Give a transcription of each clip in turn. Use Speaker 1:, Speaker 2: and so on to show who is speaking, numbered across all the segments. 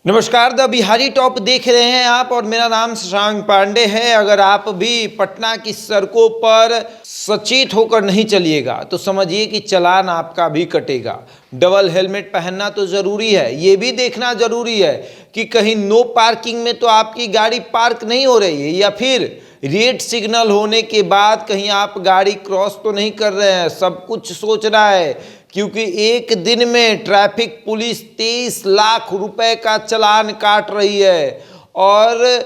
Speaker 1: नमस्कार, the Bihari top देख रहे हैं आप और मेरा नाम शशांक पांडे है। अगर आप भी पटना की सड़कों पर सचेत होकर नहीं चलिएगा तो समझिए कि चालान आपका भी कटेगा। डबल हेलमेट पहनना तो ज़रूरी है, ये भी देखना ज़रूरी है कि कहीं नो पार्किंग में तो आपकी गाड़ी पार्क नहीं हो रही है, या फिर रेड सिग्नल होने के बाद कहीं आप गाड़ी क्रॉस तो नहीं कर रहे हैं। सब कुछ सोचना है, क्योंकि एक दिन में ट्रैफिक पुलिस 23 लाख रुपए का चालान काट रही है और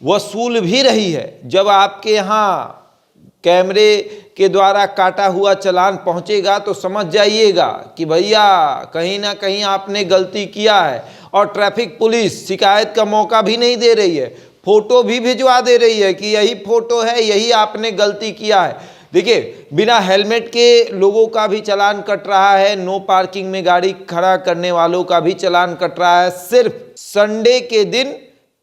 Speaker 1: वसूल भी रही है। जब आपके यहाँ कैमरे के द्वारा काटा हुआ चालान पहुंचेगा तो समझ जाइएगा कि भैया कहीं ना कहीं आपने गलती किया है। और ट्रैफिक पुलिस शिकायत का मौका भी नहीं दे रही है, फोटो भी भिजवा दे रही है कि यही फोटो है, यही आपने गलती किया है। देखिए, बिना हेलमेट के लोगों का भी चालान कट रहा है, नो पार्किंग में गाड़ी खड़ा करने वालों का भी चालान कट रहा है। सिर्फ संडे के दिन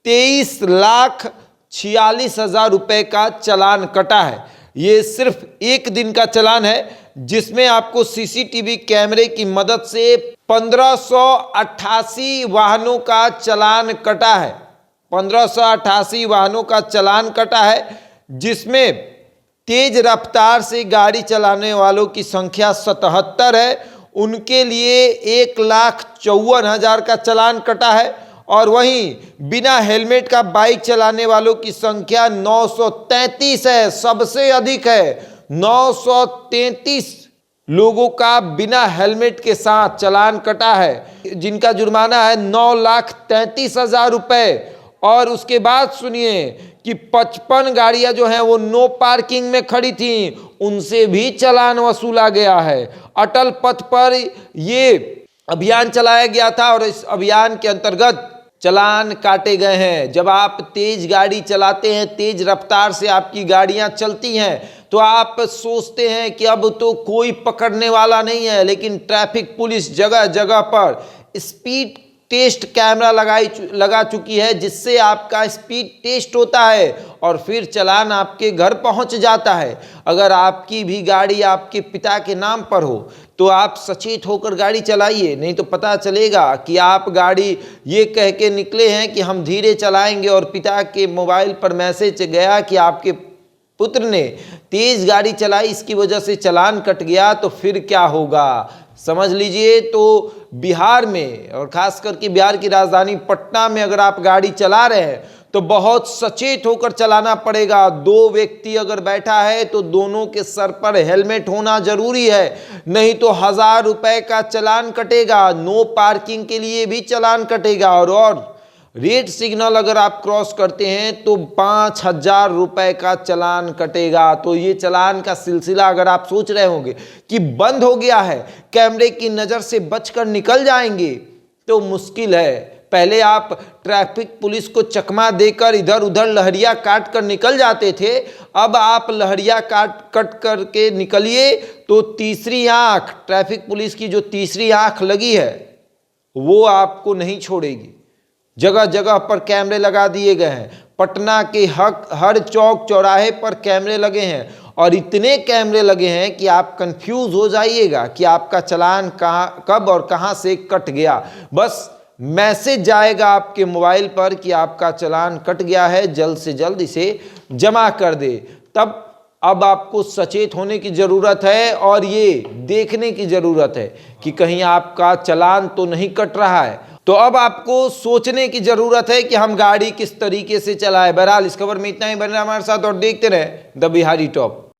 Speaker 1: 23,46,000 रुपए का चालान कटा है। ये सिर्फ एक दिन का चालान है, जिसमें आपको सीसीटीवी कैमरे की मदद से 1588 वाहनों का चालान कटा है। 1588 वाहनों का चालान कटा है, जिसमें तेज रफ्तार से गाड़ी चलाने वालों की संख्या 77 है। उनके लिए 1,54,000 का चालान कटा है। और वहीं बिना हेलमेट का बाइक चलाने वालों की संख्या 933 है, सबसे अधिक है। 933 लोगों का बिना हेलमेट के साथ चालान कटा है, जिनका जुर्माना है 9,33,000 रुपए। और उसके बाद सुनिए कि 55 गाड़ियां जो हैं वो नो पार्किंग में खड़ी थी, उनसे भी चालान वसूला गया है। अटल पथ पर ये अभियान चलाया गया था और इस अभियान के अंतर्गत चालान काटे गए हैं। जब आप तेज गाड़ी चलाते हैं, तेज रफ्तार से आपकी गाड़ियां चलती हैं, तो आप सोचते हैं कि अब तो कोई पकड़ने वाला नहीं है, लेकिन ट्रैफिक पुलिस जगह जगह पर स्पीड टेस्ट कैमरा लगा चुकी है, जिससे आपका स्पीड टेस्ट होता है और फिर चालान आपके घर पहुंच जाता है। अगर आपकी भी गाड़ी आपके पिता के नाम पर हो तो आप सचेत होकर गाड़ी चलाइए, नहीं तो पता चलेगा कि आप गाड़ी ये कह के निकले हैं कि हम धीरे चलाएंगे और पिता के मोबाइल पर मैसेज गया कि आपके पुत्र ने तेज गाड़ी चलाई, इसकी वजह से चालान कट गया, तो फिर क्या होगा समझ लीजिए। तो बिहार में और खास करके बिहार की राजधानी पटना में अगर आप गाड़ी चला रहे हैं तो बहुत सचेत होकर चलाना पड़ेगा। दो व्यक्ति अगर बैठा है तो दोनों के सर पर हेलमेट होना जरूरी है, नहीं तो 1,000 रुपए का चालान कटेगा। नो पार्किंग के लिए भी चालान कटेगा और रेड सिग्नल अगर आप क्रॉस करते हैं तो 5,000 रुपए का चालान कटेगा। तो ये चालान का सिलसिला अगर आप सोच रहे होंगे कि बंद हो गया है, कैमरे की नज़र से बचकर निकल जाएंगे, तो मुश्किल है। पहले आप ट्रैफिक पुलिस को चकमा देकर इधर उधर लहरिया काट कर निकल जाते थे, अब आप लहरिया कट करके निकलिए तो तीसरी आंख, ट्रैफिक पुलिस की जो तीसरी आंख लगी है वो आपको नहीं छोड़ेगी। जगह जगह पर कैमरे लगा दिए गए हैं। पटना के हर चौक चौराहे पर कैमरे लगे हैं और इतने कैमरे लगे हैं कि आप कंफ्यूज हो जाइएगा कि आपका चालान कब और कहां से कट गया। बस मैसेज जाएगा आपके मोबाइल पर कि आपका चालान कट गया है, जल्द से जल्द इसे जमा कर दे। तब अब आपको सचेत होने की ज़रूरत है और ये देखने की ज़रूरत है कि कहीं आपका चालान तो नहीं कट रहा है। तो अब आपको सोचने की ज़रूरत है कि हम गाड़ी किस तरीके से चलाएं। बहरहाल इस खबर में इतना ही। बने हमारे साथ और देखते रहें द बिहारी टॉप।